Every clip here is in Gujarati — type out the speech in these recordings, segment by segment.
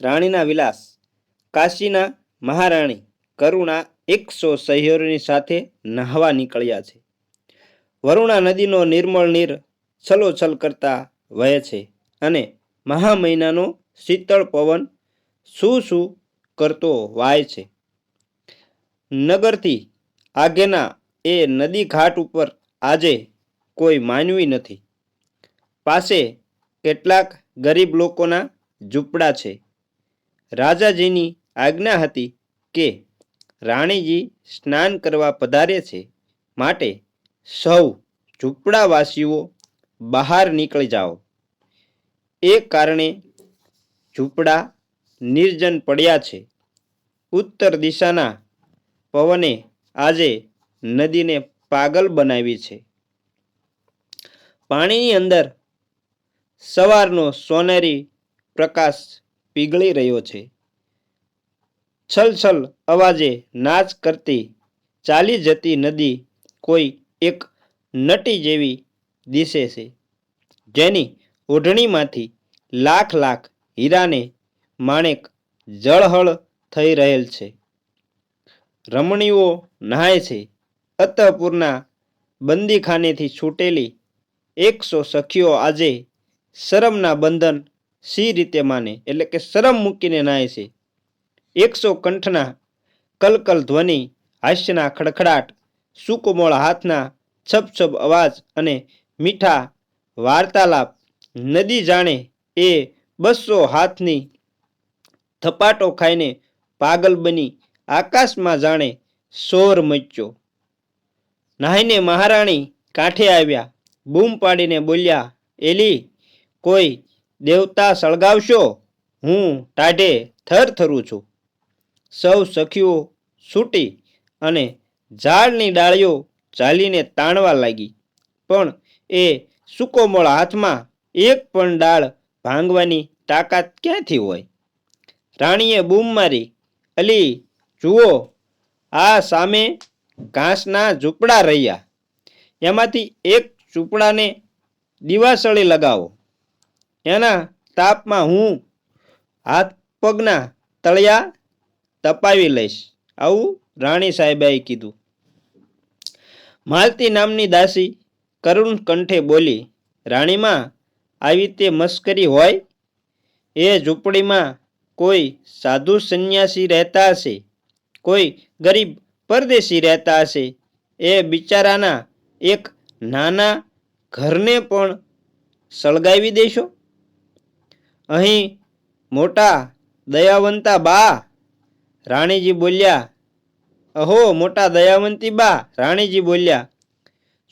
રાણીના વિલાસ. કાશીના મહારાણી કરુણા 100 સહિયોની સાથે નહાવા નીકળ્યા છે. વરુણા નદીનો નિર્મળ નીર છલોછલ કરતા વહે છે અને મહા મહિનાનો શીતળ પવન શું શું કરતો વાય છે. નગરથી આગેના એ નદી ઘાટ ઉપર આજે કોઈ માનવી નથી. પાસે કેટલાક ગરીબ લોકોના ઝૂંપડા છે. રાજાજીની આજ્ઞા હતી કે રાણીજી સ્નાન કરવા પધારે છે, માટે સૌ ઝૂંપડાવાસીઓ બહાર નીકળી જાઓ. એ કારણે ઝૂંપડા નિર્જન પડ્યા છે. ઉત્તર દિશાના પવને આજે નદીને પાગલ બનાવી છે. પાણીની અંદર સવારનો સોનેરી પ્રકાશ પીગળી રહ્યો છે. છલછલ અવાજે નાચ કરતી ચાલી જતી નદી કોઈ એક નટી જેવી દિશે છે, જેની ઓઢણીમાંથી લાખ લાખ હીરાને માણેક જળહળ થઈ રહેલ છે. રમણીઓ નહાય છે. અતઃપુરના બંદીખાનેથી છૂટેલી 100 સખીઓ આજે શરમના બંધન સી રીતે માને, એટલે કે શરમ મૂકીને નાય છે. 100 કંઠના કલકલ ધ્વનિ, હાસ્યના ખડખડાટ, સુકોમળ હાથના છપ અવાજ અને મીઠા વાર્તાલાપ. નદી જાણે એ 200 હાથની થપાટો ખાઈને પાગલ બની આકાશમાં જાણે શોર મચ્યો. નાહીને મહારાણી કાંઠે આવ્યા. બૂમ પાડીને બોલ્યા, એલી, કોઈ દેવતા સળગાવશો? હું ટાઢે થરથરું છું. સૌ સખીઓ છૂટી અને ઝાડની ડાળીઓ ઝાલીને તાણવા લાગી, પણ એ સુકોમળ હાથમાં એક પણ ડાળ ભાંગવાની તાકાત ક્યાંથી હોય? રાણીએ બૂમ મારી, અલી, જુઓ, આ સામે ઘાસના ઝૂંપડા રહ્યા. એમાંથી એક ઝૂંપડાને દિવાસળી લગાવો. એના તાપમાં હું હાથ પગના તળિયા તપાવી લઈશ. આવું રાણી સાહેબાએ કીધું. માલતી નામની દાસી કરુણ કંઠે બોલી, રાણીમાં, આવી તે મસ્કરી હોય? એ ઝૂંપડીમાં કોઈ સાધુ સંન્યાસી રહેતા હશે, કોઈ ગરીબ પરદેશી રહેતા હશે. એ બિચારાના એક નાના ઘરને પણ સળગાવી દેશો? અહીં મોટા દયાવંતા બા, રાણીજી બોલ્યા. અહો મોટા દયાવંતી બા, રાણીજી બોલ્યા.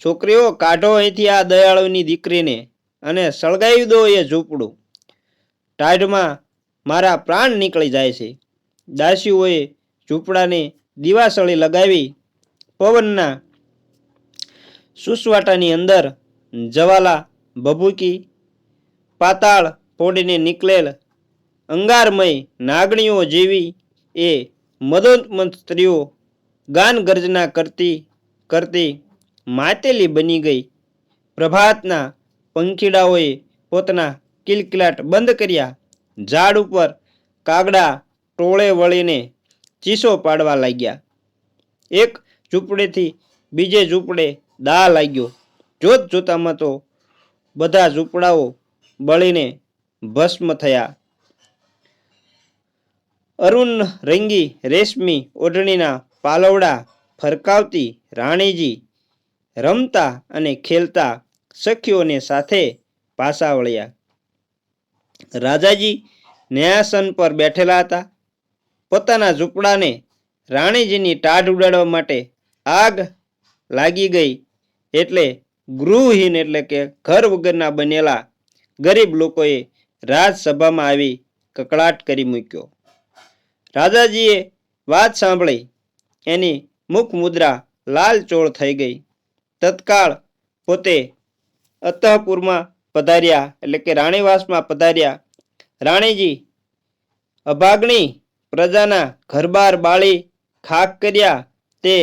છોકરીઓ, કાઢો અહીંથી આ દયાળુની દીકરીને અને સળગાવી દો એ ઝૂંપડું. ટાઢમાં મારા પ્રાણ નીકળી જાય છે. દાસીઓએ ઝૂંપડાને દિવાસળી લગાવી પવનના સુસવાટાની અંદર જવાલા ભભૂકી પાતાળ ફોડીને નીકળેલ અંગારમય નાગણીઓ જેવી એ મદોન્મત સ્ત્રીઓ ગાન ગર્જના કરતી કરતી માતેલી બની ગઈ. પ્રભાતના પંખીડાઓએ પોતાના કિલકિલાટ બંધ કર્યા. ઝાડ ઉપર કાગડા ટોળે વળીને ચીસો પાડવા લાગ્યા. એક ઝૂંપડેથી બીજે ઝૂંપડે દા લાગ્યો. જોત જોતામાં તો બધા ઝૂંપડાઓ બળીને ભસ્મ થયા. અરુણ રંગી રેશમી ઓઢણીના પાલવડા ફરકાવતી રાણીજી રમતા અને ખેલતા સખીઓને સાથે પાછા વળ્યા. રાજાજી ન્યાસન પર બેઠેલા હતા. પોતાના ઝૂંપડાને રાણીજીની ટાઢ ઉડાડવા માટે આગ લાગી ગઈ એટલે ગૃહહીન એટલે કે ઘર વગરના બનેલા ગરીબ લોકોએ રાજસભામાં આવી કકળાટ કરી મૂક્યો. રાજાજીએ વાત સાંભળી. એની મુખ મુદ્રા લાલચોળ થઈ ગઈ. તત્કાળ પોતે અતઃપુરમાં પધાર્યા, એટલે કે રાણીવાસમાં પધાર્યા. રાણીજી અભાગણી પ્રજાના ઘરબાર બાળી ખાક કર્યા તે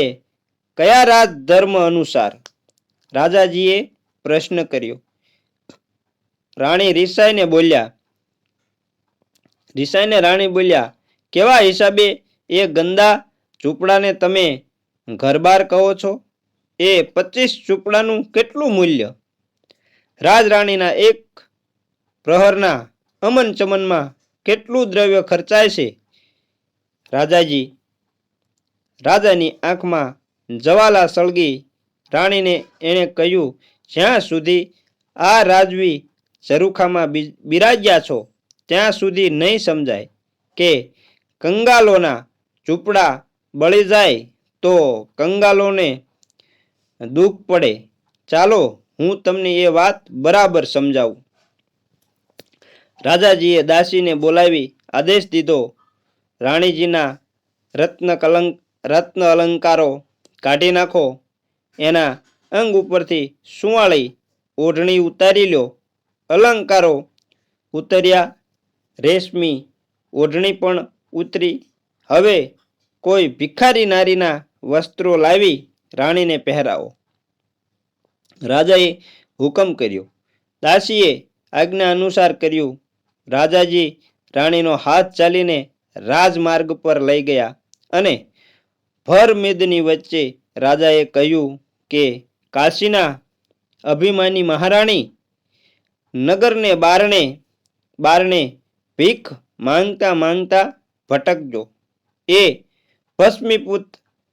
કયા રાજ ધર્મ અનુસાર? રાજાજીએ પ્રશ્ન કર્યો. રાણી રિસાઈને બોલ્યા, રિસાઈને રાણી બોલ્યા, કેવા હિસાબે એ ગંદા ઝૂંપડાને તમે ઘરબાર કહો છો? એ 25 ઝૂંપડાનું કેટલું મૂલ્ય? રાજરાણીના એક પ્રહરના અમન ચમનમાં કેટલું દ્રવ્ય ખર્ચાય છે? રાજાની આંખમાં જવાલા સળગી. રાણીને એણે કહ્યું, જ્યાં સુધી આ રાજવી ઝરૂખામાં બિરાજ્યા છો ત્યાં સુધી નહીં સમજાય કે કંગાલોના ઝૂંપડા બળી જાય તો કંગાલોને દુઃખ પડે. ચાલો હું તમને એ વાત બરાબર સમજાવું. રાજાજીએ દાસીને બોલાવી આદેશ દીધો, રાણીજીના રત્ન અલંકારો કાઢી નાખો. એના અંગ ઉપરથી સુંવાળી ઓઢણી ઉતારી લ્યો. અલંકારો ઉતર્યા, રેશમી ઓઢણી પણ ઉતરી. હવે કોઈ ભિખારી નારીના વસ્ત્રો લાવી રાણીને પહેરાવો. રાજાએ હુકમ કર્યો. દાસીએ આજ્ઞા અનુસાર કર્યું. રાજાજી રાણીનો હાથ ચાલીને રાજમાર્ગ પર લઈ ગયા અને ભર મેદની વચ્ચે રાજાએ કહ્યું કે કાશીના અભિમાની મહારાણી, નગરને બારણે ભીખ માંગતા માંગતા ભટકજો. એ ભસ્મીપુત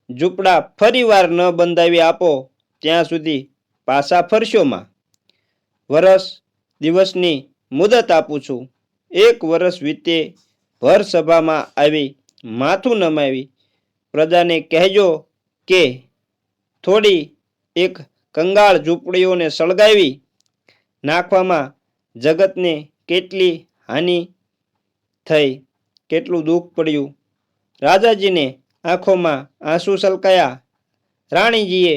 ઝૂંપડા ફરીવાર ન બંધાવી આપો ત્યાં સુધી પાછા ફરશોમાં. વરસ દિવસની મુદત આપું છું. 1 વર્ષ વીતે ભર સભામાં આવી માથું નમાવી પ્રજાને કહેજો કે થોડી એક કંગાળ ઝૂંપડીઓને સળગાવી નાખવામાં જગતને કેટલી હાનિ થઈ, કેટલું દુઃખ પડ્યું. રાજાજીને આંખોમાં આંસુ છલકાયા. રાણીજીએ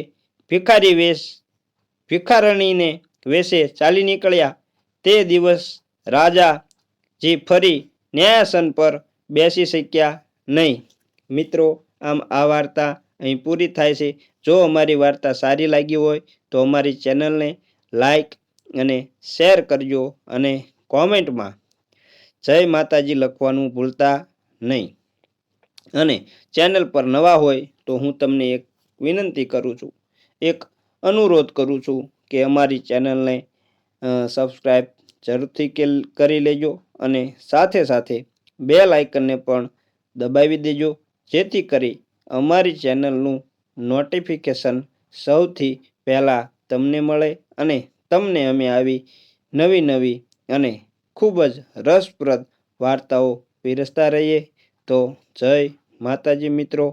ભિખારણીને વેશે ચાલી નીકળ્યા. તે દિવસ રાજાજી ફરી ન્યાયાસન પર બેસી શક્યા નહીં. મિત્રો, આમ આ વાર્તા અહીં પૂરી થાય છે. જો અમારી વાર્તા સારી લાગી હોય તો અમારી ચેનલને લાઈક અને શેર કરજો અને કોમેન્ટમાં જય માતાજી લખવાનું ભૂલતા નહીં. અને ચેનલ પર નવા હોય તો હું તમને એક વિનંતી કરું છું, એક અનુરોધ કરું છું કે અમારી ચેનલને સબસ્ક્રાઈબ જરૂરથી કરી લેજો અને સાથે સાથે બેલ આઇકનને પણ દબાવી દેજો, જેથી કરી અમારી ચેનલનું નોટિફિકેશન સૌથી પહેલાં તમને મળે અને તમને અમે આવી નવી અને ખૂબ જ રસપ્રદ વાર્તાઓ પીરસતા રહીએ. તો જય માતાજી મિત્રો.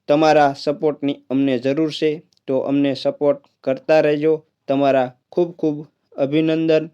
તમારા સપોર્ટની અમને જરૂર છે, તો અમને સપોર્ટ કરતા રહેજો. તમારા ખૂબ ખૂબ અભિનંદન.